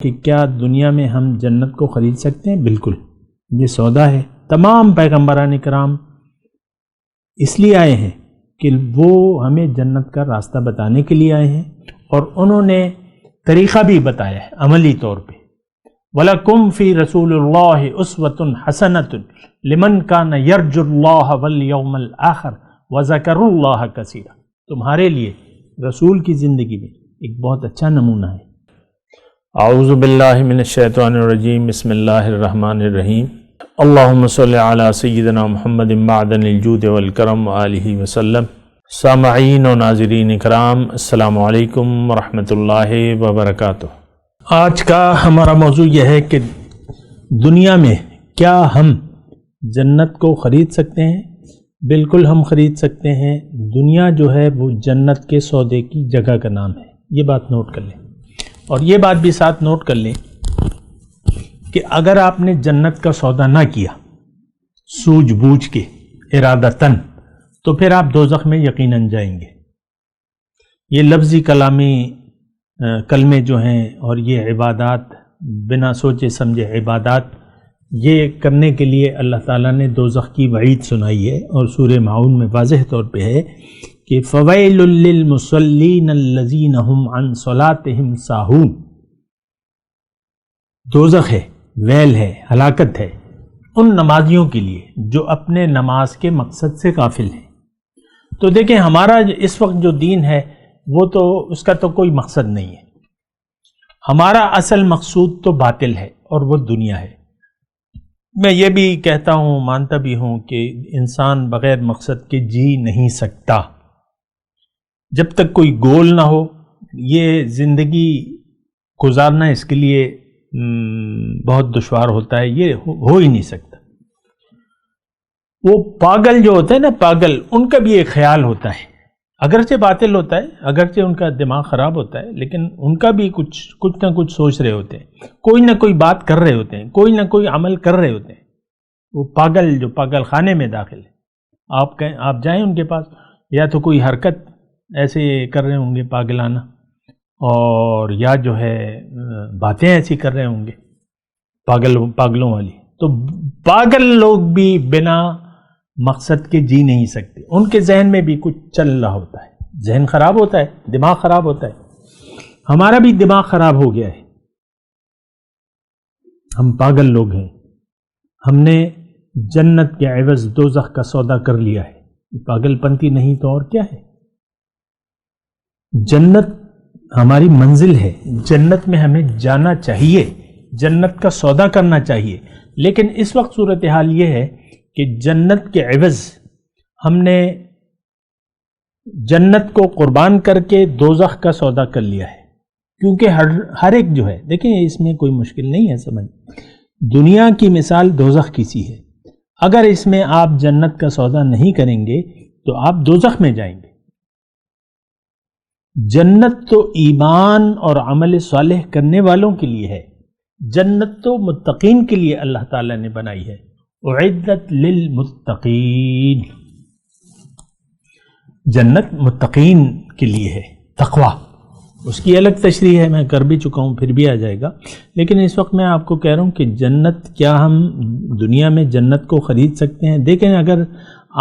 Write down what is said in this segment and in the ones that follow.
کہ کیا دنیا میں ہم جنت کو خرید سکتے ہیں؟ بالکل، یہ سودا ہے۔ تمام پیغمبران کرام اس لیے آئے ہیں کہ وہ ہمیں جنت کا راستہ بتانے کے لیے آئے ہیں، اور انہوں نے طریقہ بھی بتایا ہے عملی طور پہ۔ وَلَكُمْ فِي رَسُولِ اللَّهِ أُسْوَةٌ حَسَنَةٌ لِمَنْ كَانَ يَرْجُو اللَّهَ وَالْيَوْمَ الْآخِرَ وَذَكَرُوا اللَّهَ كَثِيرًا۔ تمہارے لیے رسول کی زندگی میں ایک بہت اچھا نمونہ ہے۔ اعوذ باللہ من الشیطان الرجیم، بسم اللہ الرحمن الرحیم۔ اللہم صلی علی سیدنا محمد معدن الجود والکرم وآلہ وسلم۔ سامعین و ناظرین اکرام، السلام علیکم ورحمۃ اللہ وبرکاتہ۔ آج کا ہمارا موضوع یہ ہے کہ دنیا میں کیا ہم جنت کو خرید سکتے ہیں؟ بالکل ہم خرید سکتے ہیں۔ دنیا جو ہے وہ جنت کے سودے کی جگہ کا نام ہے، یہ بات نوٹ کر لیں، اور یہ بات بھی ساتھ نوٹ کر لیں کہ اگر آپ نے جنت کا سودا نہ کیا سوجھ بوجھ کے ارادتاً، تو پھر آپ دوزخ میں یقیناً جائیں گے۔ یہ لفظی کلامی کلمے جو ہیں اور یہ عبادات، بنا سوچے سمجھے عبادات، یہ کرنے کے لیے اللہ تعالیٰ نے دوزخ کی وعید سنائی ہے، اور سورہ معون میں واضح طور پہ ہے کہ فویل للمصلین الذین هم عن صلاتهم ساہون۔ دوزخ ہے، ویل ہے، ہلاکت ہے ان نمازیوں کے لیے جو اپنے نماز کے مقصد سے غافل ہیں۔ تو دیکھیں، ہمارا اس وقت جو دین ہے وہ تو اس کا تو کوئی مقصد نہیں ہے۔ ہمارا اصل مقصود تو باطل ہے، اور وہ دنیا ہے۔ میں یہ بھی کہتا ہوں، مانتا بھی ہوں کہ انسان بغیر مقصد کے جی نہیں سکتا۔ جب تک کوئی گول نہ ہو، یہ زندگی گزارنا اس کے لیے بہت دشوار ہوتا ہے، یہ ہو ہی نہیں سکتا۔ وہ پاگل جو ہوتے ہیں نا، پاگل، ان کا بھی ایک خیال ہوتا ہے، اگرچہ باطل ہوتا ہے، اگرچہ ان کا دماغ خراب ہوتا ہے، لیکن ان کا بھی کچھ نہ کچھ سوچ رہے ہوتے ہیں، کوئی نہ کوئی بات کر رہے ہوتے ہیں، کوئی نہ کوئی عمل کر رہے ہوتے ہیں۔ وہ پاگل جو پاگل خانے میں داخل ہے، آپ جائیں ان کے پاس، یا تو کوئی حرکت ایسے کر رہے ہوں گے پاگلانہ، اور یا جو ہے باتیں ایسی کر رہے ہوں گے پاگلوں والی۔ تو پاگل لوگ بھی بنا مقصد کے جی نہیں سکتے، ان کے ذہن میں بھی کچھ چل رہا ہوتا ہے، ذہن خراب ہوتا ہے، دماغ خراب ہوتا ہے۔ ہمارا بھی دماغ خراب ہو گیا ہے، ہم پاگل لوگ ہیں۔ ہم نے جنت کے عوض دوزخ کا سودا کر لیا ہے۔ پاگل پنتی نہیں تو اور کیا ہے؟ جنت ہماری منزل ہے، جنت میں ہمیں جانا چاہیے، جنت کا سودا کرنا چاہیے، لیکن اس وقت صورتحال یہ ہے کہ جنت کے عوض ہم نے جنت کو قربان کر کے دوزخ کا سودا کر لیا ہے۔ کیونکہ ہر ایک جو ہے، دیکھیں اس میں کوئی مشکل نہیں ہے سمجھ، دنیا کی مثال دوزخ کی سی ہے۔ اگر اس میں آپ جنت کا سودا نہیں کریں گے تو آپ دوزخ میں جائیں گے۔ جنت تو ایمان اور عمل صالح کرنے والوں کے لیے ہے، جنت تو متقین کے لیے اللہ تعالیٰ نے بنائی ہے۔ اعدت للمتقین، جنت متقین کے لیے ہے، تقوی، اس کی الگ تشریح ہے، میں کر بھی چکا ہوں، پھر بھی آ جائے گا۔ لیکن اس وقت میں آپ کو کہہ رہا ہوں کہ جنت، کیا ہم دنیا میں جنت کو خرید سکتے ہیں؟ دیکھیں، اگر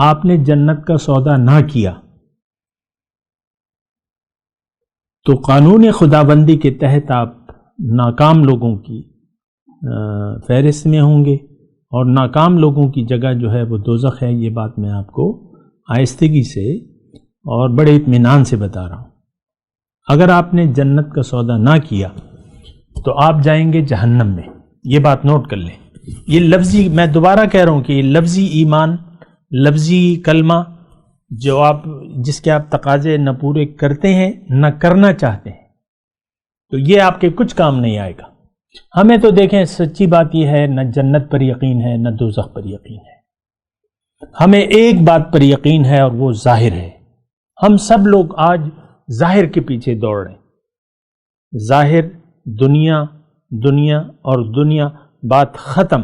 آپ نے جنت کا سودا نہ کیا تو قانون خداوندی کے تحت آپ ناکام لوگوں کی فہرست میں ہوں گے، اور ناکام لوگوں کی جگہ جو ہے وہ دوزخ ہے۔ یہ بات میں آپ کو آہستگی سے اور بڑے اطمینان سے بتا رہا ہوں۔ اگر آپ نے جنت کا سودا نہ کیا تو آپ جائیں گے جہنم میں، یہ بات نوٹ کر لیں۔ یہ لفظی، میں دوبارہ کہہ رہا ہوں کہ یہ لفظی ایمان، لفظی کلمہ جس کے آپ تقاضے نہ پورے کرتے ہیں نہ کرنا چاہتے ہیں، تو یہ آپ کے کچھ کام نہیں آئے گا۔ ہمیں تو دیکھیں، سچی بات یہ ہے، نہ جنت پر یقین ہے نہ دوزخ پر یقین ہے۔ ہمیں ایک بات پر یقین ہے، اور وہ ظاہر ہے۔ ہم سب لوگ آج ظاہر کے پیچھے دوڑ رہے ہیں، ظاہر، دنیا، دنیا اور دنیا، بات ختم۔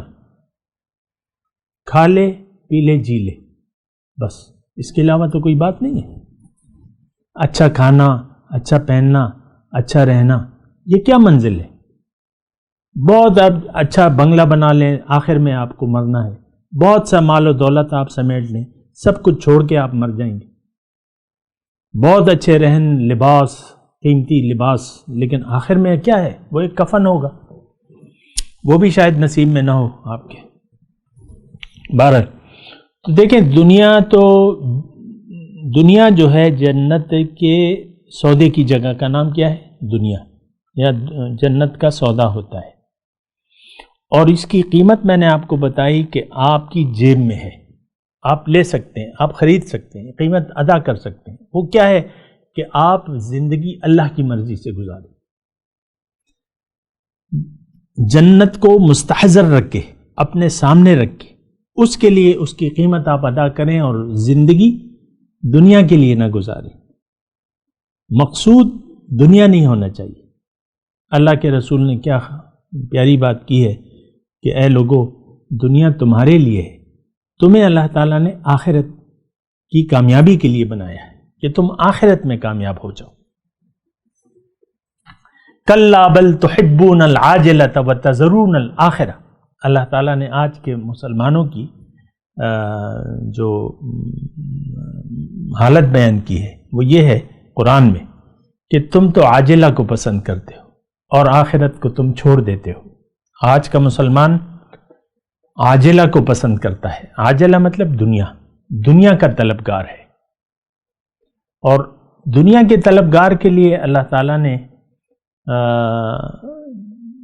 کھا لے، پی لے، جی لے، بس، اس کے علاوہ تو کوئی بات نہیں ہے۔ اچھا کھانا، اچھا پہننا، اچھا رہنا، یہ کیا منزل ہے؟ بہت اچھا بنگلہ بنا لیں، آخر میں آپ کو مرنا ہے، بہت سا مال و دولت آپ سمیٹ لیں، سب کچھ چھوڑ کے آپ مر جائیں گے، بہت اچھے رہن، لباس، قیمتی لباس، لیکن آخر میں کیا ہے؟ وہ ایک کفن ہوگا، وہ بھی شاید نصیب میں نہ ہو آپ کے۔ بہرحال تو دیکھیں، دنیا جو ہے جنت کے سودے کی جگہ کا نام کیا ہے؟ دنیا، یا جنت کا سودا ہوتا ہے، اور اس کی قیمت میں نے آپ کو بتائی کہ آپ کی جیب میں ہے، آپ لے سکتے ہیں، آپ خرید سکتے ہیں، قیمت ادا کر سکتے ہیں۔ وہ کیا ہے کہ آپ زندگی اللہ کی مرضی سے گزاریں، جنت کو مستحضر رکھ کے، اپنے سامنے رکھ کے، اس کے لیے اس کی قیمت آپ ادا کریں، اور زندگی دنیا کے لیے نہ گزاریں۔ مقصود دنیا نہیں ہونا چاہیے۔ اللہ کے رسول نے کیا پیاری بات کی ہے کہ اے لوگو، دنیا تمہارے لیے ہے، تمہیں اللہ تعالیٰ نے آخرت کی کامیابی کے لیے بنایا ہے کہ تم آخرت میں کامیاب ہو جاؤ۔ کلا بل تحبون العاجلۃ وتذرون الآخرہ، اللہ تعالیٰ نے آج کے مسلمانوں کی جو حالت بیان کی ہے وہ یہ ہے قرآن میں کہ تم تو عاجلہ کو پسند کرتے ہو اور آخرت کو تم چھوڑ دیتے ہو۔ آج کا مسلمان عاجلہ کو پسند کرتا ہے، عاجلہ مطلب دنیا کا طلبگار ہے، اور دنیا کے طلبگار کے لیے اللہ تعالیٰ نے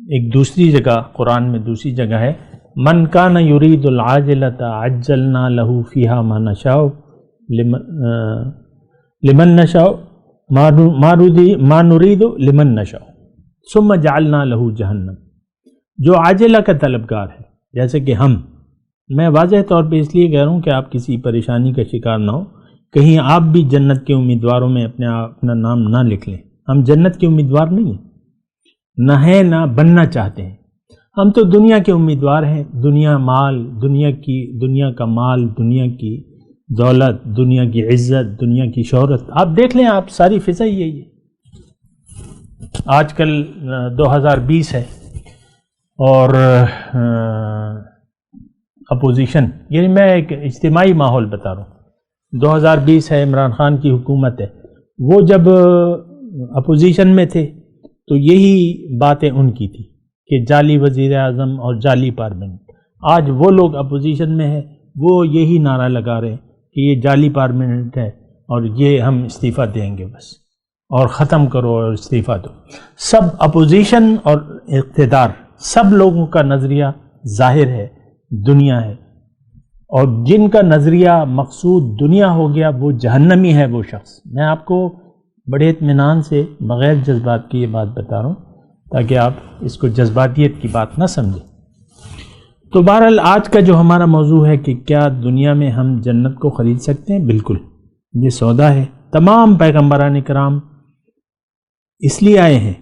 ایک دوسری جگہ قرآن میں دوسری جگہ ہے، من کان یرید العاجلۃ عجلنا لہ فیہا ما نشاء لمن نشاء ما نرید لمن نشاء ثم جعلنا لہ جہنم۔ جو عاجلہ کا طلبگار ہے، جیسے کہ میں واضح طور پہ اس لیے کہہ رہا ہوں کہ آپ کسی پریشانی کا شکار نہ ہو، کہیں آپ بھی جنت کے امیدواروں میں اپنا نام نہ لکھ لیں۔ ہم جنت کے امیدوار نہیں ہیں، نہ ہیں، نہ بننا چاہتے ہیں۔ ہم تو دنیا کے امیدوار ہیں، دنیا کا مال، دنیا کی دولت، دنیا کی عزت، دنیا کی شہرت۔ آپ دیکھ لیں، آپ ساری فضا یہی ہے۔ آج کل 2020 ہے اور اپوزیشن، یعنی میں ایک اجتماعی ماحول بتا رہا ہوں، 2020 ہے، عمران خان کی حکومت ہے، وہ جب اپوزیشن میں تھے تو یہی باتیں ان کی تھی کہ جعلی وزیر اعظم اور جعلی پارلیمنٹ۔ آج وہ لوگ اپوزیشن میں ہیں، وہ یہی نعرہ لگا رہے ہیں کہ یہ جعلی پارلیمنٹ ہے اور یہ ہم استعفیٰ دیں گے بس، اور ختم کرو اور استعفیٰ دو۔ سب اپوزیشن اور اقتدار، سب لوگوں کا نظریہ ظاہر ہے، دنیا ہے، اور جن کا نظریہ مقصود دنیا ہو گیا وہ جہنمی ہے وہ شخص۔ میں آپ کو بڑے اطمینان سے بغیر جذبات کی یہ بات بتا رہا ہوں تاکہ آپ اس کو جذباتیت کی بات نہ سمجھیں۔ تو بہرحال آج کا جو ہمارا موضوع ہے کہ کیا دنیا میں ہم جنت کو خرید سکتے ہیں؟ بالکل، یہ سودا ہے۔ تمام پیغمبران کرام اس لیے آئے ہیں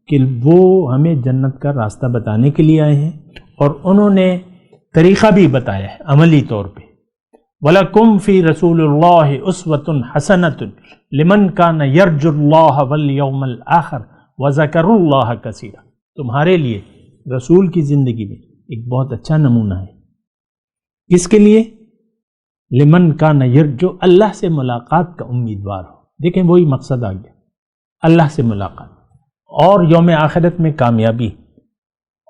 کہ وہ ہمیں جنت کا راستہ بتانے کے لیے آئے ہیں، اور انہوں نے طریقہ بھی بتایا ہے عملی طور پہ۔ وَلَكُمْ فِي رَسُولِ اللَّهِ أُسْوَةٌ حَسَنَةٌ لِمَنْ كَانَ يَرْجُو اللَّهَ وَالْيَوْمَ الْآخِرَ وَذَكَرُوا اللَّهَ كَثِيرًا۔ تمہارے لیے رسول کی زندگی میں ایک بہت اچھا نمونہ ہے۔ کس کے لیے؟ لمن كَانَ يَرْجُو، اللہ سے ملاقات کا امیدوار ہو۔ دیکھیں، وہی مقصد آ گیا، اللہ سے ملاقات اور یوم آخرت میں کامیابی،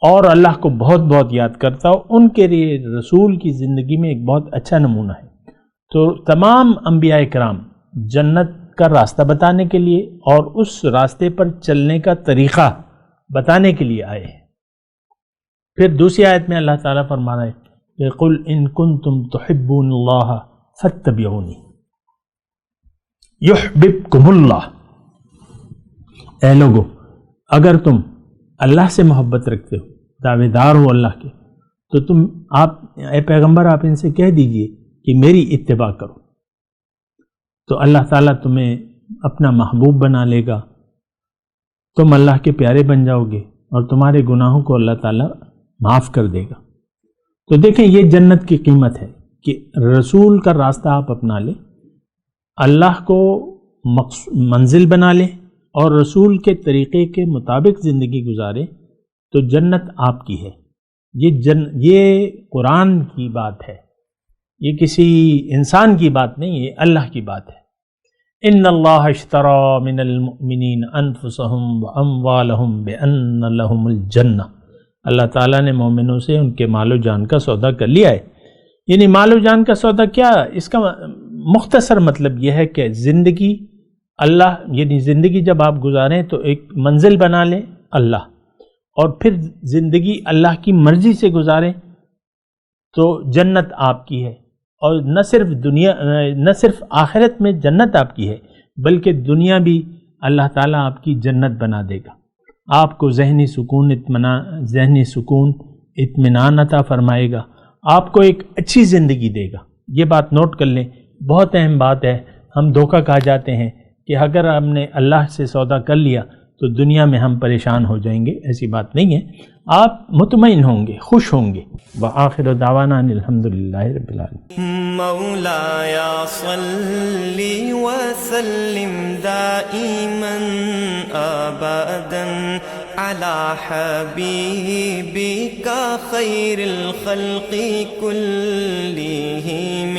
اور اللہ کو بہت بہت یاد کرتا ہو، ان کے لیے رسول کی زندگی میں ایک بہت اچھا نمونہ ہے۔ تو تمام انبیاء کرام جنت کا راستہ بتانے کے لیے اور اس راستے پر چلنے کا طریقہ بتانے کے لیے آئے ہیں۔ پھر دوسری آیت میں اللہ تعالیٰ فرما رہا ہے کہ قُلْ إِن كُنتُمْ تُحِبُّونَ اللَّهَ فَاتَّبِعُونِي يُحْبِبْكُمُ اللَّهُ۔ اے لوگو، اگر تم اللہ سے محبت رکھتے ہو، دعوے دار ہو اللہ کے، تو اے پیغمبر، آپ ان سے کہہ دیجئے کہ میری اتباع کرو، تو اللہ تعالیٰ تمہیں اپنا محبوب بنا لے گا، تم اللہ کے پیارے بن جاؤ گے، اور تمہارے گناہوں کو اللہ تعالیٰ معاف کر دے گا۔ تو دیکھیں، یہ جنت کی قیمت ہے کہ رسول کا راستہ آپ اپنا لیں، اللہ کو منزل بنا لیں اور رسول کے طریقے کے مطابق زندگی گزاریں، تو جنت آپ کی ہے. یہ قرآن کی بات ہے، یہ کسی انسان کی بات نہیں، یہ اللہ کی بات ہے. ان اللہ اشترى من المؤمنین انفسهم واموالهم بان لهم الجنہ. اللہ تعالیٰ نے مومنوں سے ان کے مال و جان کا سودا کر لیا ہے. یعنی مال و جان کا سودا کیا؟ اس کا مختصر مطلب یہ ہے کہ زندگی اللہ، یعنی زندگی جب آپ گزاریں تو ایک منزل بنا لیں اللہ، اور پھر زندگی اللہ کی مرضی سے گزاریں تو جنت آپ کی ہے. اور نہ صرف آخرت میں جنت آپ کی ہے، بلکہ دنیا بھی اللہ تعالیٰ آپ کی جنت بنا دے گا. آپ کو ذہنی سکون اطمینان عطا فرمائے گا، آپ کو ایک اچھی زندگی دے گا. یہ بات نوٹ کر لیں، بہت اہم بات ہے. ہم دھوکہ کھا جاتے ہیں کہ اگر ہم نے اللہ سے سودا کر لیا تو دنیا میں ہم پریشان ہو جائیں گے. ایسی بات نہیں ہے، آپ مطمئن ہوں گے، خوش ہوں گے. وآخر دعوانا الحمدللہ رب العالمین. مولایا صلی وسلم دائما ابدا علی حبیبک خیر الخلق کلہم.